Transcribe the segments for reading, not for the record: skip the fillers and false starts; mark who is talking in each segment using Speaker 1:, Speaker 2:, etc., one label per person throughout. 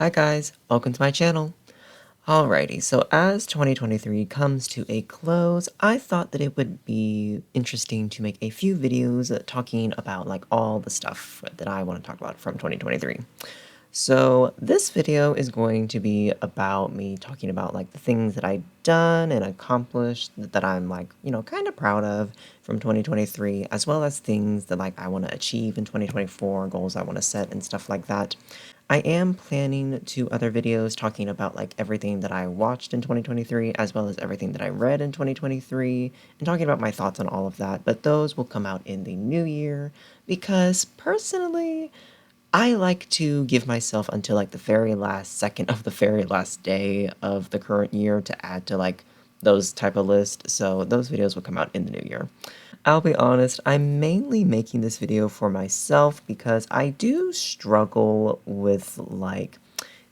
Speaker 1: Hi guys, welcome to my channel. Alrighty, so as 2023 comes to a close, I thought that it would be interesting to make a few videos talking about like all the stuff that I want to talk about from 2023. So this video is going to be about me talking about like the things that I've done and accomplished that I'm like, kind of proud of from 2023, as well as things that like I want to achieve in 2024, goals I want to set and stuff like that. I am planning two other videos talking about like everything that I watched in 2023, as well as everything that I read in 2023, and talking about my thoughts on all of that. But those will come out in the new year because personally, I like to give myself until like the very last second of the very last day of the current year to add to like those type of lists. So those videos will come out in the new year. I'll be honest, I'm mainly making this video for myself because I do struggle with like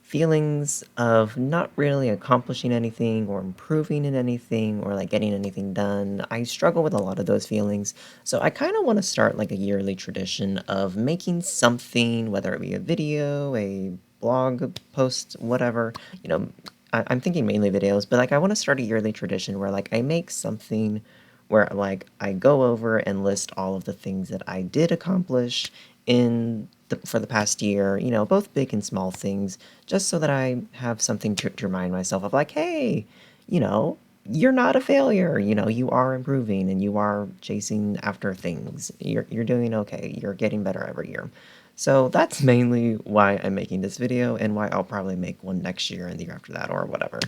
Speaker 1: feelings of not really accomplishing anything or improving in anything or like getting anything done. I struggle with a lot of those feelings. So I kind of want to start like a yearly tradition of making something, whether it be a video, a blog post, whatever, you know, I'm thinking mainly videos, but like I want to start a yearly tradition where like I make something where like I go over and list all of the things that I did accomplish for the past year, both big and small things, just so that I have something to remind myself of like, hey, you know, you're not a failure. You are improving and you are chasing after things. You're doing okay. You're getting better every year. So that's mainly why I'm making this video and why I'll probably make one next year and the year after that or whatever.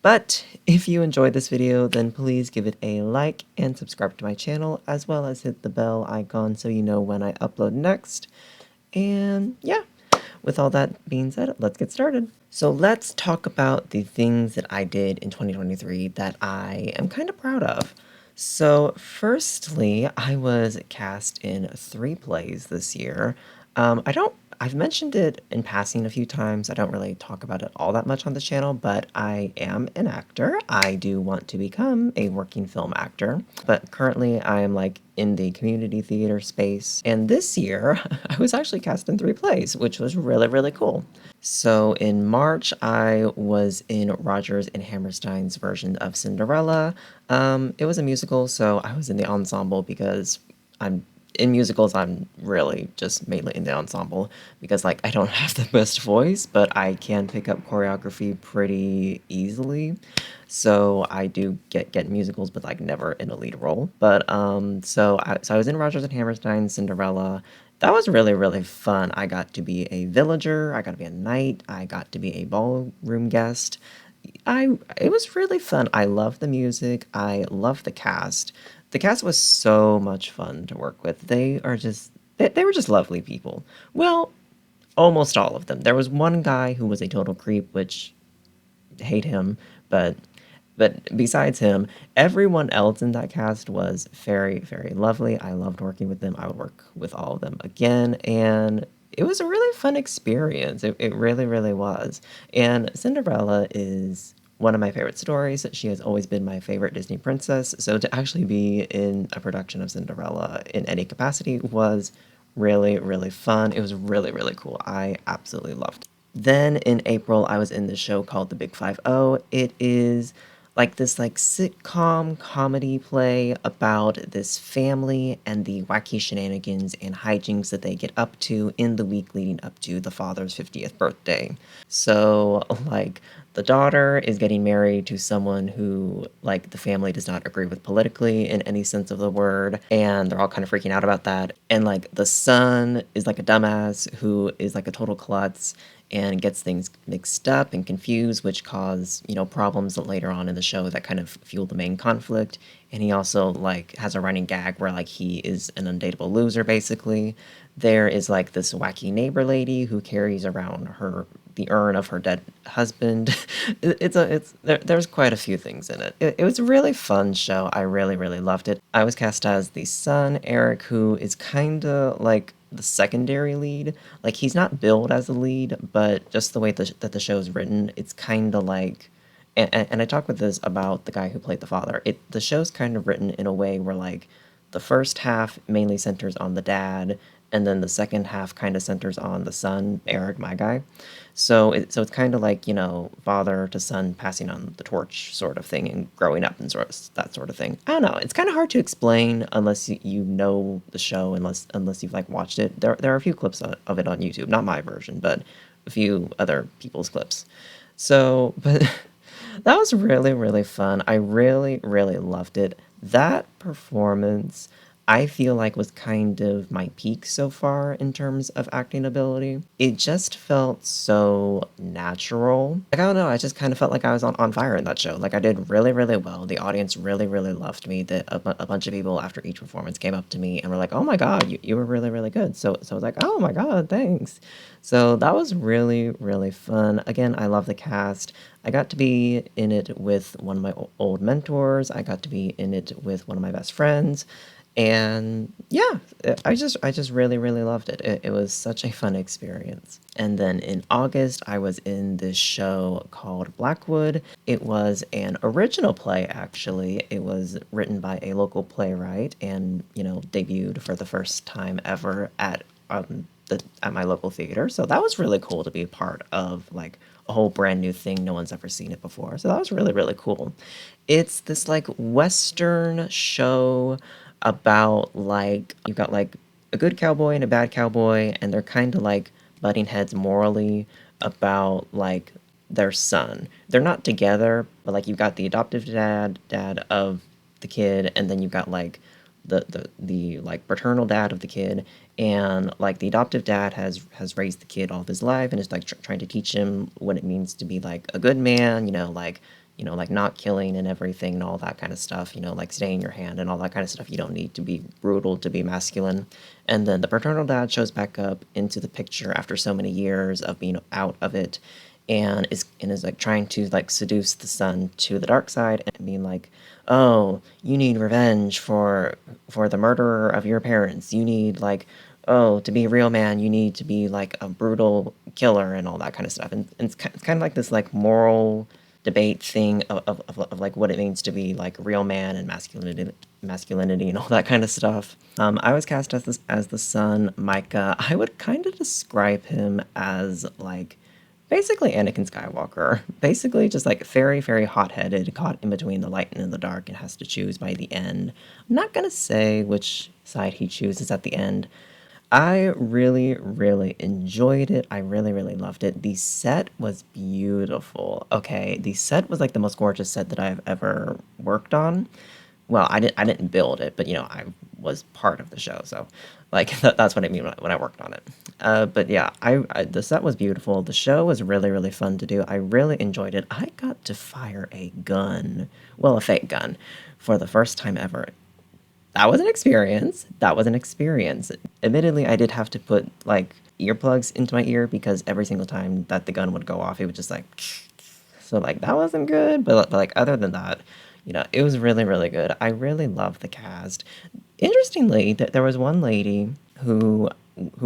Speaker 1: But if you enjoyed this video, then please give it a like and subscribe to my channel, as well as hit the bell icon so you know when I upload next. And yeah, with all that being said, let's get started. So let's talk about the things that I did in 2023 that I am kind of proud of. So firstly, I was cast in 3 plays this year. I've mentioned it in passing a few times. I don't really talk about it all that much on the channel, but I am an actor. I do want to become a working film actor, but currently I am like in the community theater space. And this year, I was actually cast in 3 plays, which was really, really cool. So in March, I was in Rodgers and Hammerstein's version of Cinderella. It was a musical, so I was in the ensemble because I'm in musicals, I'm really just mainly in the ensemble because, like, I don't have the best voice, but I can pick up choreography pretty easily. So I do get musicals, but like never in a lead role. But so I was in Rodgers and Hammerstein Cinderella. That was really really fun. I got to be a villager. I got to be a knight. I got to be a ballroom guest. It was really fun. I love the music. I love the cast. The cast was so much fun to work with. They were just lovely people. Well, almost all of them. There was one guy who was a total creep, which hate him, but besides him, everyone else in that cast was very, very lovely. I loved working with them. I would work with all of them again, and it was a really fun experience. It really, really was. And Cinderella is one of my favorite stories. She has always been my favorite Disney princess. So to actually be in a production of Cinderella in any capacity was really, really fun. It was really, really cool. I absolutely loved it. Then in April, I was in this show called The Big 50. It is like this like sitcom comedy play about this family and the wacky shenanigans and hijinks that they get up to in the week leading up to the father's 50th birthday. So like the daughter is getting married to someone who like the family does not agree with politically in any sense of the word, and they're all kind of freaking out about that. And like the son is like a dumbass who is like a total klutz and gets things mixed up and confused, which cause, problems later on in the show that kind of fuel the main conflict. And he also, like, has a running gag where, like, he is an undateable loser, basically. There is, like, this wacky neighbor lady who carries around the urn of her dead husband. There's quite a few things in it. It was a really fun show. I really, really loved it. I was cast as the son, Eric, who is kind of, like, the secondary lead. Like, he's not billed as a lead, but just the way that the show's written, it's kind of like, and I talked with this about the guy who played the father. The show's kind of written in a way where like the first half mainly centers on the dad, and then the second half kind of centers on the son, Eric, my guy. So it's kind of like, father to son passing on the torch sort of thing and growing up and sort of that sort of thing. I don't know. It's kind of hard to explain unless you know the show, unless you've like watched it. There are a few clips of it on YouTube, not my version, but a few other people's clips. So, but that was really, really fun. I really, really loved it. That performance, I feel like, was kind of my peak so far in terms of acting ability. It just felt so natural. Like, I don't know, I just kind of felt like I was on fire in that show. Like, I did really, really well. The audience really, really loved me. A bunch of people after each performance came up to me and were like, oh my God, you were really, really good. So I was like, oh my God, thanks. So that was really, really fun. Again, I love the cast. I got to be in it with one of my old mentors. I got to be in it with one of my best friends. And yeah, I just really, really loved it. It was such a fun experience. And then in August, I was in this show called Blackwood. It was an original play, actually. It was written by a local playwright and, debuted for the first time ever at my local theater. So that was really cool to be a part of, like, a whole brand new thing. No one's ever seen it before. So that was really, really cool. It's this like Western show about, like, you've got like a good cowboy and a bad cowboy, and they're kind of like butting heads morally about like their son. They're not together, but like you've got the adoptive dad of the kid, and then you've got like the like paternal dad of the kid, and like the adoptive dad has raised the kid all of his life and is like trying to teach him what it means to be like a good man, like not killing and everything and all that kind of stuff, like staying your hand and all that kind of stuff. You don't need to be brutal to be masculine. And then the paternal dad shows back up into the picture after so many years of being out of it, and is like trying to like seduce the son to the dark side and being like, oh, you need revenge for the murderer of your parents. You need, like, oh, to be a real man, you need to be like a brutal killer and all that kind of stuff. And it's kind of like this like moral debate thing of like what it means to be like a real man and masculinity and all that kind of stuff. I was cast as the son, Micah. I would kind of describe him as like basically Anakin Skywalker. Basically just like very, very hot-headed, caught in between the light and the dark, and has to choose by the end. I'm not gonna say which side he chooses at the end. I really, really enjoyed it. I really, really loved it. The set was beautiful. Okay, the set was like the most gorgeous set that I've ever worked on. Well, I didn't build it, but I was part of the show, so like that's what I mean when I worked on it. But yeah, the set was beautiful. The show was really, really fun to do. I really enjoyed it. I got to fire a gun, well, a fake gun, for the first time ever. That was an experience. That was an experience. Admittedly, I did have to put like earplugs into my ear because every single time that the gun would go off, it would just like so like that wasn't good, but like other than that, it was really, really good. I really loved the cast. Interestingly, there was one lady who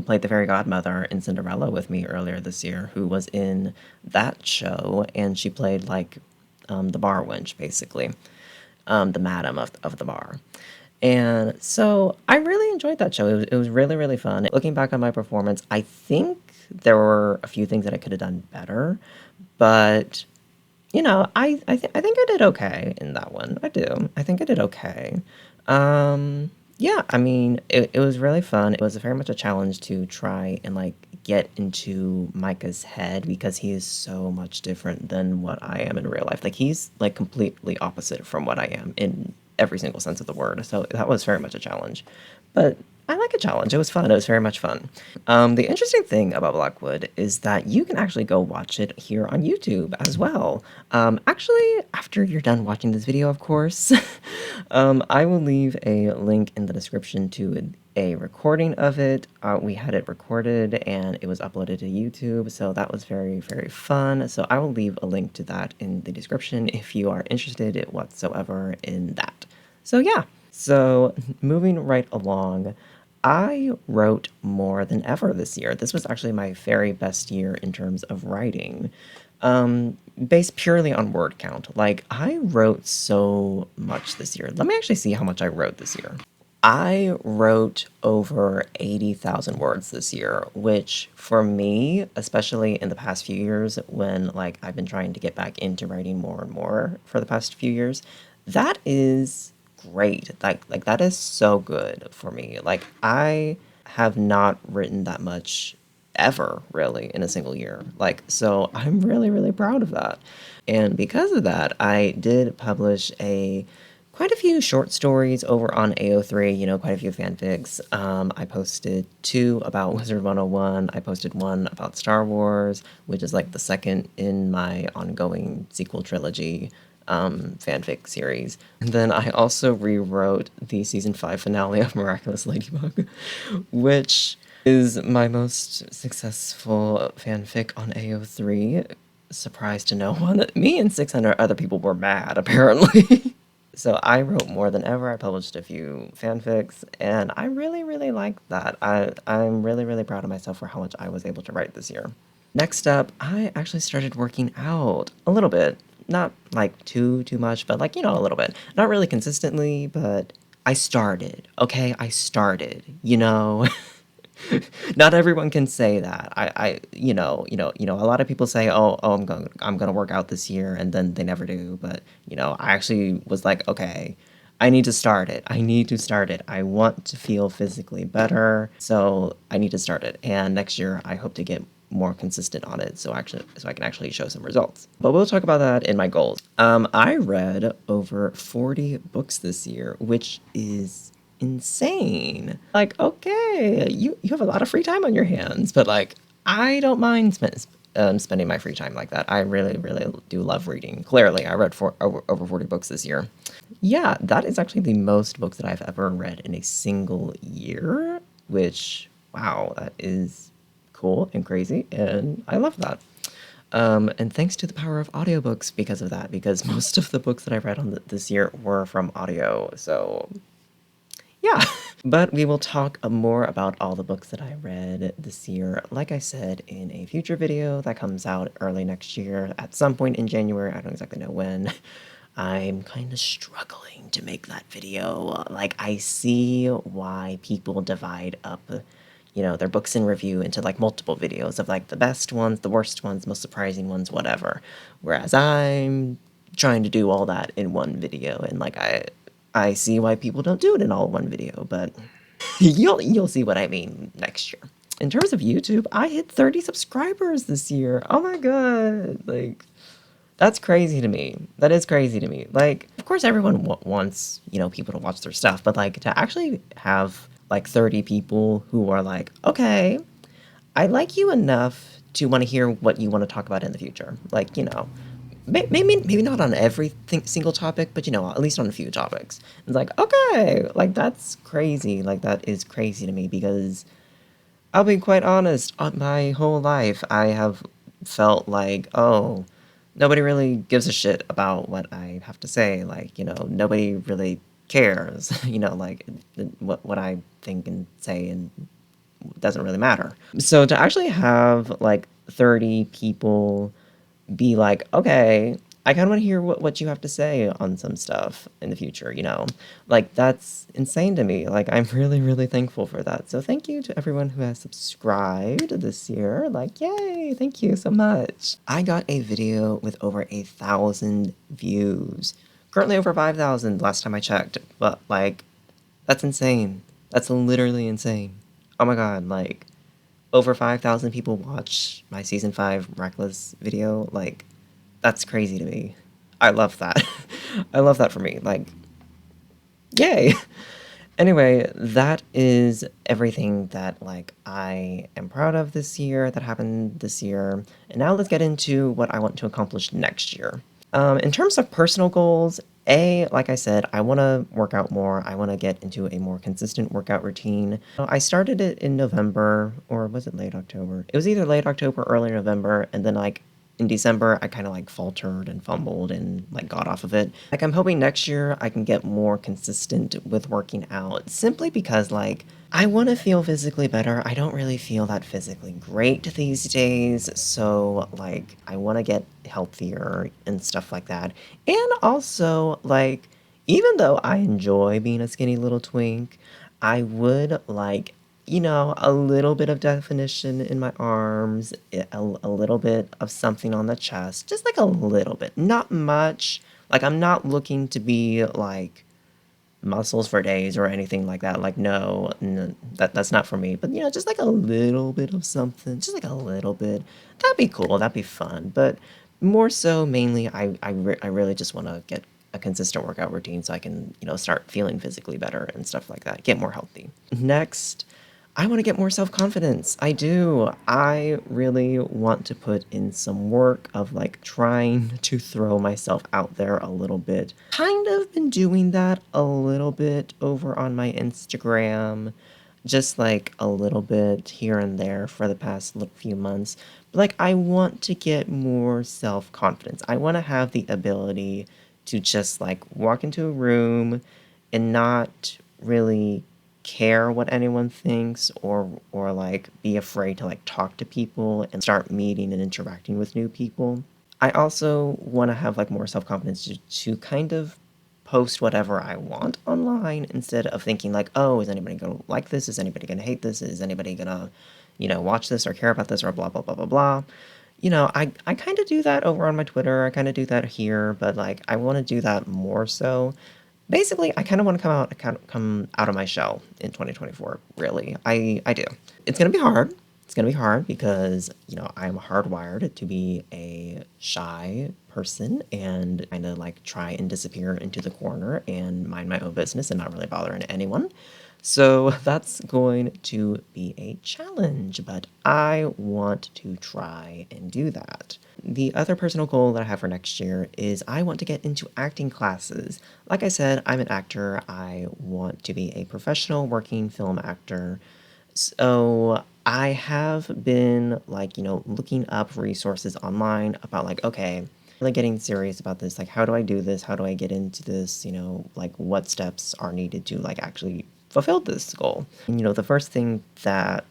Speaker 1: played the fairy godmother in Cinderella with me earlier this year, who was in that show, and she played like the bar wench, basically, the madam of the bar. And so I really enjoyed that show. It was really, really fun. Looking back on my performance, I think there were a few things that I could have done better, but I think I did okay in that one. I do. I think I did okay. Yeah, I mean, it was really fun. It was very much a challenge to try and like get into Micah's head because he is so much different than what I am in real life. Like he's like completely opposite from what I am in every single sense of the word. So that was very much a challenge. But I like a challenge. It was fun. It was very much fun. The interesting thing about Blackwood is that you can actually go watch it here on YouTube as well. Actually, after you're done watching this video, of course, I will leave a link in the description to a recording of it. We had it recorded and it was uploaded to YouTube, so that was very, very fun. So I will leave a link to that in the description if you are interested whatsoever in that. So yeah, so moving right along, I wrote more than ever this year. This was actually my very best year in terms of writing, based purely on word count. Like, I wrote so much this year. Let me actually see how much I wrote this year. I wrote over 80,000 words this year, which for me, especially in the past few years when like I've been trying to get back into writing more and more for the past few years, that is great. Like that is so good for me. Like I have not written that much ever really in a single year. Like so I'm really really proud of that. And because of that, I did publish a quite a few short stories over on AO3, you know, quite a few fanfics. I posted two about Wizard 101. I posted one about Star Wars, which is like the second in my ongoing sequel trilogy fanfic series. And then I also rewrote the season 5 finale of Miraculous Ladybug, which is my most successful fanfic on AO3. Surprise to no one. Me and 600 other people were mad, apparently. So I wrote more than ever. I published a few fanfics, and I really, really like that. I'm really, really proud of myself for how much I was able to write this year. Next up, I actually started working out a little bit. Not like too much, but like, you know, a little bit. Not really consistently, but I started. Okay, I started, you know. Not everyone can say that. A lot of people say, "Oh, I'm gonna work out this year," and then they never do. But I actually was like, okay, I need to start it. I need to start it. I want to feel physically better, so I need to start it. And next year, I hope to get more consistent on it, so I can actually show some results. But we'll talk about that in my goals. I read over 40 books this year, which is insane. Like, okay, you have a lot of free time on your hands, but like, I don't mind spending my free time like that. I really, really do love reading. Clearly, I read over 40 books this year. Yeah, that is actually the most books that I've ever read in a single year, which, wow, that is cool and crazy, and I love that. And thanks to the power of audiobooks because of that, because most of the books that I read on this year were from audio, so yeah. But we will talk more about all the books that I read this year, like I said, in a future video that comes out early next year, at some point in January. I don't exactly know when. I'm kind of struggling to make that video. Like, I see why people divide up, their books in review into like multiple videos of like the best ones, the worst ones, most surprising ones, whatever. Whereas I'm trying to do all that in one video, and like I see why people don't do it in all one video, but you'll see what I mean next year. In terms of YouTube, I hit 30 subscribers this year. Oh my god. Like, that's crazy to me. That is crazy to me. Like, of course everyone wants, people to watch their stuff, but like to actually have like 30 people who are like, "Okay, I like you enough to want to hear what you want to talk about in the future." Like, maybe not on single topic, but at least on a few topics. It's like, okay, like that's crazy. Like that is crazy to me because I'll be quite honest, my whole life I have felt like, oh, nobody really gives a shit about what I have to say. Like, nobody really cares, like what I think and say and doesn't really matter. So to actually have like 30 people be like, okay, I kind of want to hear what you have to say on some stuff in the future, Like, that's insane to me. Like, I'm really, really thankful for that. So thank you to everyone who has subscribed this year. Like, yay, thank you so much. I got a video with over 1,000 views. Currently over 5,000 last time I checked, but like, that's insane. That's literally insane. Oh my god, like, over 5,000 people watch my season 5 Reckless video. Like, that's crazy to me. I love that. I love that for me. Like, yay. Anyway, that is everything that like I am proud of this year, that happened this year. And now let's get into what I want to accomplish next year. In terms of personal goals, like I said, I want to work out more. I want to get into a more consistent workout routine. I started it in November, or was it late October? It was either late October, early November, and then like in December, I kind of like faltered and fumbled and like got off of it. Like, I'm hoping next year I can get more consistent with working out, simply because like I want to feel physically better. I don't really feel that physically great these days, so like I want to get healthier and stuff like that. And also like, Even though I enjoy being a skinny little twink, I would like, a little bit of definition in my arms, a little bit of something on the chest, just like a little bit, not much. Like, I'm not looking to be like muscles for days or anything like that. Like, no, that's not for me. But just like a little bit of something, just like a little bit. That'd be cool. That'd be fun. But more so, mainly, I really just want to get a consistent workout routine so I can start feeling physically better and stuff like that. Get more healthy. Next, I want to get more self confidence. I do. I really want to put in some work of like trying to throw myself out there a little bit. Kind of been doing that a little bit over on my Instagram, just like a little bit here and there for the past few months. But like, I want to get more self confidence. I want to have the ability to just like walk into a room and not really care what anyone thinks or like be afraid to like talk to people and start meeting and interacting with new people. I also want to have like more self-confidence to kind of post whatever I want online instead of thinking like, oh, is anybody going to like this? Is anybody going to hate this? Is anybody going to, watch this or care about this or blah, blah, blah, blah, blah. I kind of do that over on my Twitter. I kind of do that here, but like I want to do that more so. Basically, I kind of want to come out of my shell in 2024. Really, I do. It's gonna be hard. It's gonna be hard because I'm hardwired to be a shy person and kind of like try and disappear into the corner and mind my own business and not really bothering anyone. So that's going to be a challenge, but I want to try and do that. The other personal goal that I have for next year is I want to get into acting classes. Like I said, I'm an actor. I want to be a professional working film actor. So I have been like, looking up resources online about like, okay, like getting serious about this. Like, how do I do this? How do I get into this? Like what steps are needed to like actually fulfill this goal? And, the first thing that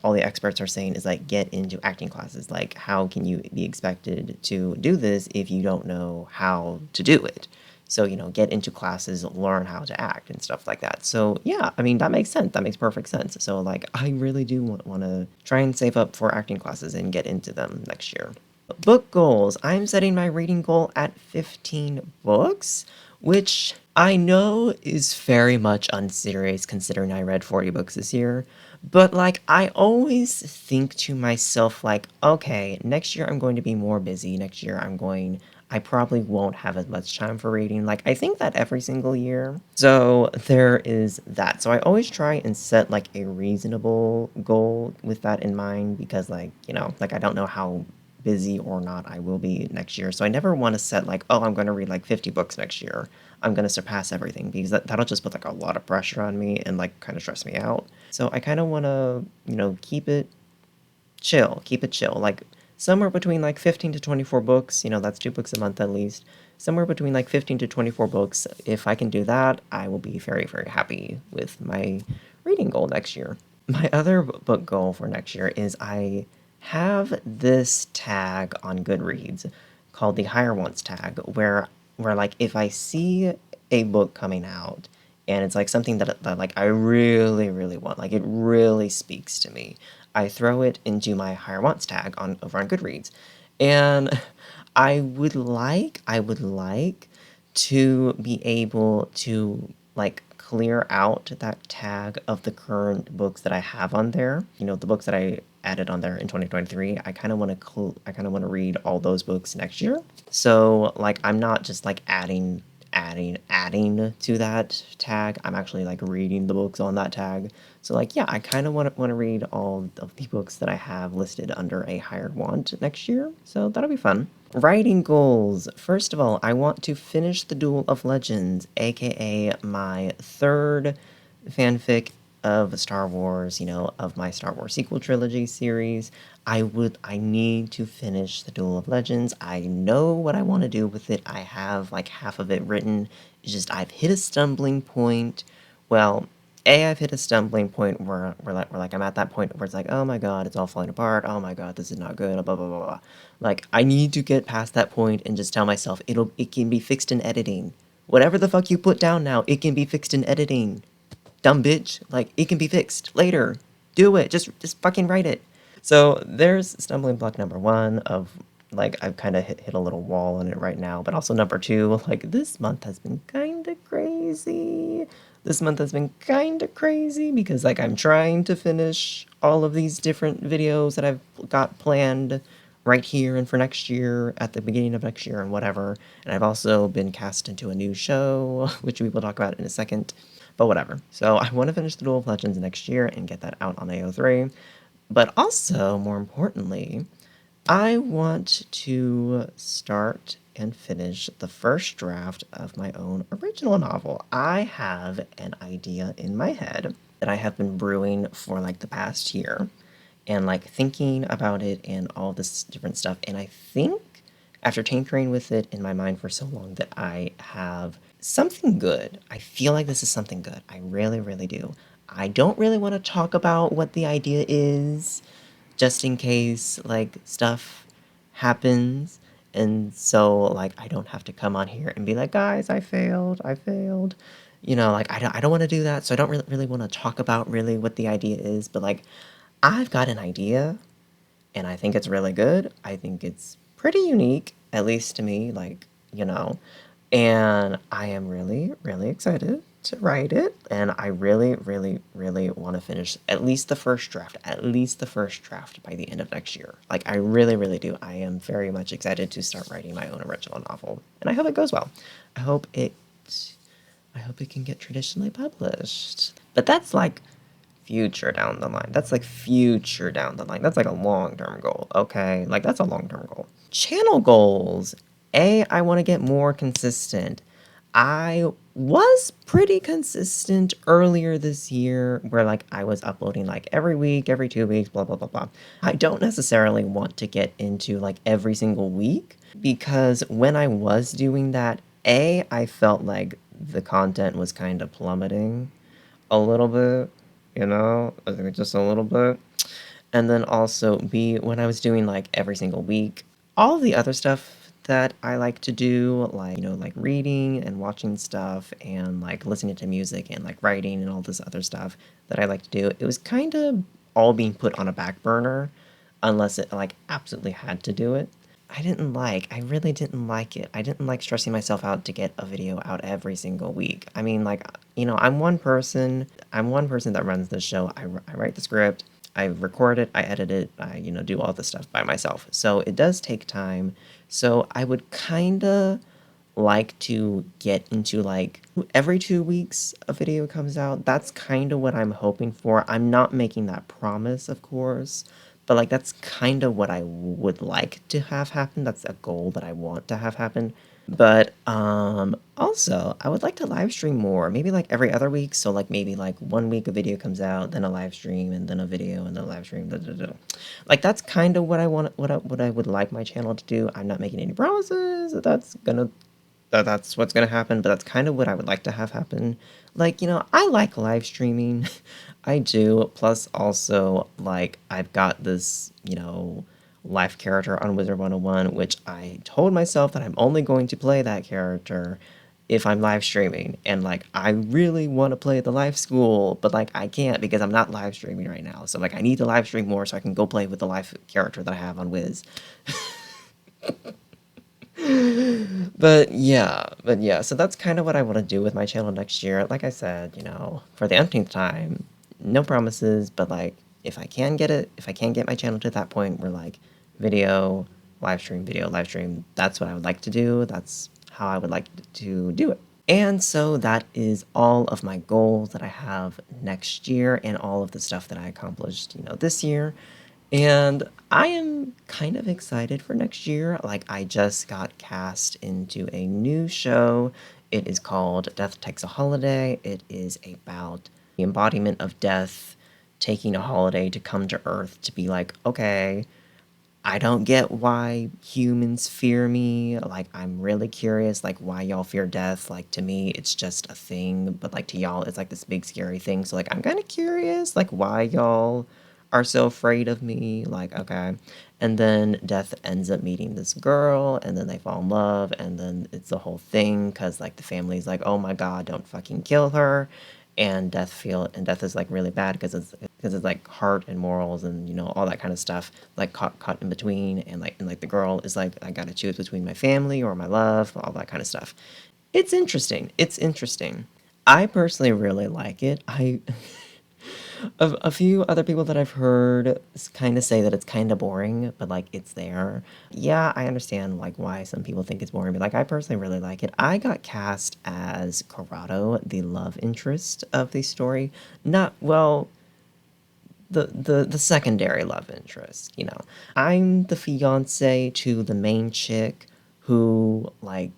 Speaker 1: all the experts are saying is like get into acting classes. Like, how can you be expected to do this if you don't know how to do it? So, get into classes, learn how to act and stuff like that. So, yeah, I mean, that makes sense. That makes perfect sense. So, like, I really do want to try and save up for acting classes and get into them next year. Book goals. I'm setting my reading goal at 15 books, which I know is very much unserious considering I read 40 books this year. But like, I always think to myself, like, okay, next year I'm going to be more busy. Next year I probably won't have as much time for reading. Like, I think that every single year. So there is that. So I always try and set like a reasonable goal with that in mind because, like, like I don't know how busy or not I will be next year. So I never want to set like, oh, I'm going to read like 50 books next year. I'm going to surpass everything because that'll just put like a lot of pressure on me and like kind of stress me out. So I kind of want to, keep it chill, keep it chill. Like somewhere between like 15 to 24 books, that's 2 books a month at least. Somewhere between like 15 to 24 books. If I can do that, I will be very, very happy with my reading goal next year. My other book goal for next year is I have this tag on Goodreads called the Higher Wants tag where like if I see a book coming out and it's like something that like I really really want, like it really speaks to me, I throw it into my Higher Wants tag on over on Goodreads. And I would like to be able to like clear out that tag of the current books that I have on there. The books that I added on there in 2023. I kind of want to read all those books next year. So like I'm not just like adding to that tag. I'm actually like reading the books on that tag. So like yeah, I kind of want to read all of the books that I have listed under a hired want next year. So that'll be fun. Writing goals. First of all, I want to finish the Duel of Legends, aka my third fanfic of Star Wars, of my Star Wars sequel trilogy series. I need to finish the Duel of Legends. I know what I want to do with it. I have like half of it written. It's just I've hit a stumbling point. Well, I've hit a stumbling point where I'm at that point where it's like, oh my god, it's all falling apart. Oh my god, this is not good. Blah blah blah blah. Like I need to get past that point and just tell myself it can be fixed in editing. Whatever the fuck you put down now, it can be fixed in editing. Dumb bitch. Like, it can be fixed later. Do it. Just fucking write it. So there's stumbling block number one of like I've kind of hit a little wall on it right now, but also number two, like this month has been kind of crazy. This month has been kind of crazy because like I'm trying to finish all of these different videos that I've got planned right here and for next year at the beginning of next year and whatever. And I've also been cast into a new show, which we will talk about in a second. But whatever. So I want to finish the Duel of Legends next year and get that out on AO3. But also, more importantly, I want to start and finish the first draft of my own original novel. I have an idea in my head that I have been brewing for like the past year and like thinking about it and all this different stuff. And I think after tinkering with it in my mind for so long that I have something good. I feel like this is something good. I really, really do. I don't really want to talk about what the idea is just in case like stuff happens. And so like I don't have to come on here and be like, guys, I failed. I failed. You know, like I don't want to do that. So I don't really want to talk about really what the idea is, but like I've got an idea and I think it's really good. I think it's pretty unique, at least to me, like, you know, and I am really, really excited to write it. And I really, really, really want to finish at least the first draft by the end of next year. Like, I really, really do. I am very much excited to start writing my own original novel, and I hope it goes well. I hope it, I hope it can get traditionally published. But that's like future down the line. That's like future down the line. That's like a long-term goal, okay? Like that's a long-term goal. Channel goals. I want to get more consistent. I was pretty consistent earlier this year where like I was uploading like every week, every 2 weeks, blah, blah, blah, blah. I don't necessarily want to get into like every single week because when I was doing that, I felt like the content was kind of plummeting a little bit, you know, I think just a little bit. And then also B, when I was doing like every single week, all the other stuff that I like to do, like, you know, like reading and watching stuff and like listening to music and like writing and all this other stuff that I like to do, it was kind of all being put on a back burner unless it like absolutely had to do it. I really didn't like it. I didn't like stressing myself out to get a video out every single week. I mean, like, you know, I'm one person that runs this show. I write the script, I record it, I edit it, I, you know, do all the stuff by myself. So it does take time. So I would kind of like to get into like every 2 weeks a video comes out. That's kind of what I'm hoping for. I'm not making that promise, of course, but like that's kind of what I would like to have happen. That's a goal that I want to have happen. But also I would like to live stream more, maybe like every other week. So like maybe like 1 week a video comes out, then a live stream, and then a video, and then a live stream. Da, da, da. Like that's kind of what I want, what I would like my channel to do. I'm not making any promises that that's what's gonna happen, but that's kind of what I would like to have happen. Like, you know, I like live streaming. I do. Plus, also, like, I've got this, you know, life character on Wizard 101, which I told myself that I'm only going to play that character if I'm live streaming. And, like, I really want to play the life school, but, like, I can't because I'm not live streaming right now. So, like, I need to live stream more so I can go play with the life character that I have on Wiz. But yeah, so that's kind of what I want to do with my channel next year. Like I said, you know, for the umpteenth time, no promises, but like if I can get my channel to that point where like video, live stream, that's what I would like to do. That's how I would like to do it. And so that is all of my goals that I have next year and all of the stuff that I accomplished, you know, this year. And I am kind of excited for next year. Like, I just got cast into a new show. It is called Death Takes a Holiday. It is about the embodiment of death taking a holiday to come to Earth to be like, okay, I don't get why humans fear me. Like, I'm really curious, like, why y'all fear death. Like, to me, it's just a thing, but like to y'all, it's like this big scary thing. So, like, I'm kind of curious, like, why y'all are so afraid of me, like, okay. And then Death ends up meeting this girl, and then they fall in love, and then it's the whole thing, because, like, the family's like, oh my god, don't fucking kill her. And Death is, like, really bad because it's, like, heart and morals and, all that kind of stuff, like, caught in between, and the girl is like, I gotta choose between my family or my love, all that kind of stuff. It's interesting. It's interesting. I personally really like it. A few other people that I've heard kind of say that it's kind of boring, but like it's there. Yeah, I understand like why some people think it's boring, but like I personally really like it. I got cast as Corrado, the love interest of the story. Not well, the secondary love interest, I'm the fiance to the main chick who like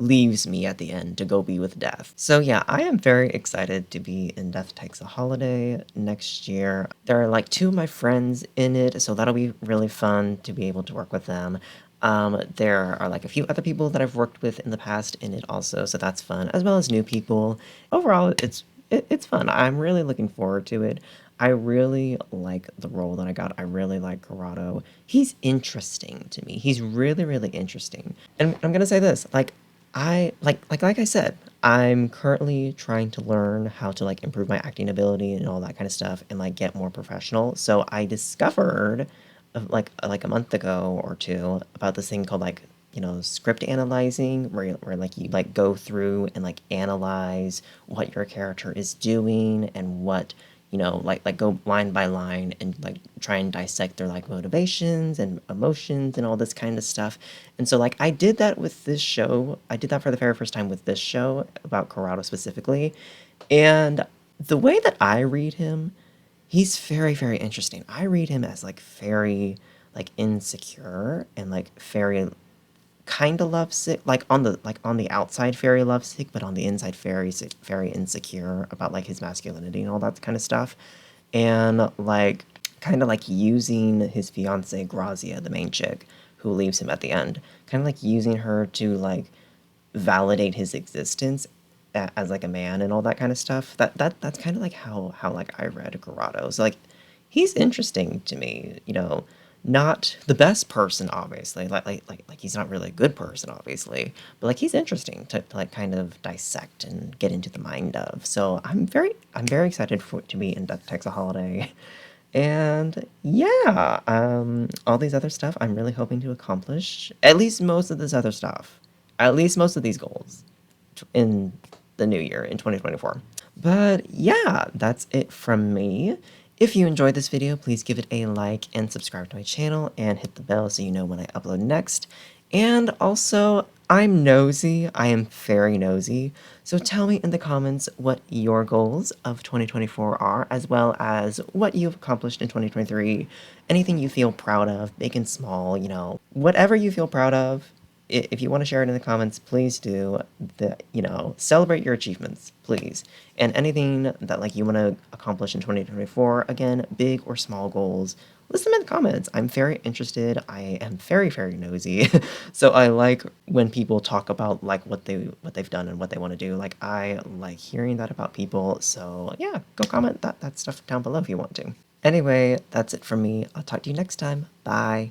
Speaker 1: leaves me at the end to go be with Death. So yeah, I am very excited to be in Death Takes a Holiday next year. There are like two of my friends in it, so that'll be really fun to be able to work with them. There are like a few other people that I've worked with in the past in it also, so that's fun, as well as new people. Overall, it's fun. I'm really looking forward to it. I really like the role that I got. I really like Corrado. He's interesting to me. He's really, really interesting. And I'm gonna say this, like like I said, I'm currently trying to learn how to like improve my acting ability and all that kind of stuff and like get more professional. So I discovered like a month ago or two about this thing called like script analyzing where like you like go through and like analyze what your character is doing and what like go line by line and like try and dissect their like motivations and emotions and all this kind of stuff. And so like I did that with this show. I did that for the very first time with this show about Corrado specifically. And the way that I read him, he's very, very interesting. I read him as like very like insecure and like very kind of lovesick, like on the outside very lovesick, but on the inside very insecure about like his masculinity and all that kind of stuff, and like kind of like using his fiance Grazia, the main chick who leaves him at the end, kind of like using her to like validate his existence as like a man and all that kind of stuff. That's kind of like how like I read Corrado. So like he's interesting to me, not the best person obviously. Like he's not really a good person obviously, but like he's interesting to like kind of dissect and get into the mind of. So I'm very excited for it to be in Death Takes a Holiday. And yeah, all these other stuff I'm really hoping to accomplish. At least most of this other stuff. At least most of these goals in the new year in 2024. But yeah, that's it from me. If you enjoyed this video, please give it a like and subscribe to my channel and hit the bell so you know when I upload next. And also, I'm nosy. I am very nosy. So tell me in the comments what your goals of 2024 are, as well as what you've accomplished in 2023. Anything you feel proud of, big and small, whatever you feel proud of. If you want to share it in the comments, please do. Celebrate your achievements, please. And anything that like you want to accomplish in 2024, again, big or small goals, list them in the comments. I'm very interested. I am very, very nosy. So I like when people talk about like what they've done and what they want to do. Like I like hearing that about people. So yeah, go comment that stuff down below if you want to. Anyway, that's it from me. I'll talk to you next time. Bye.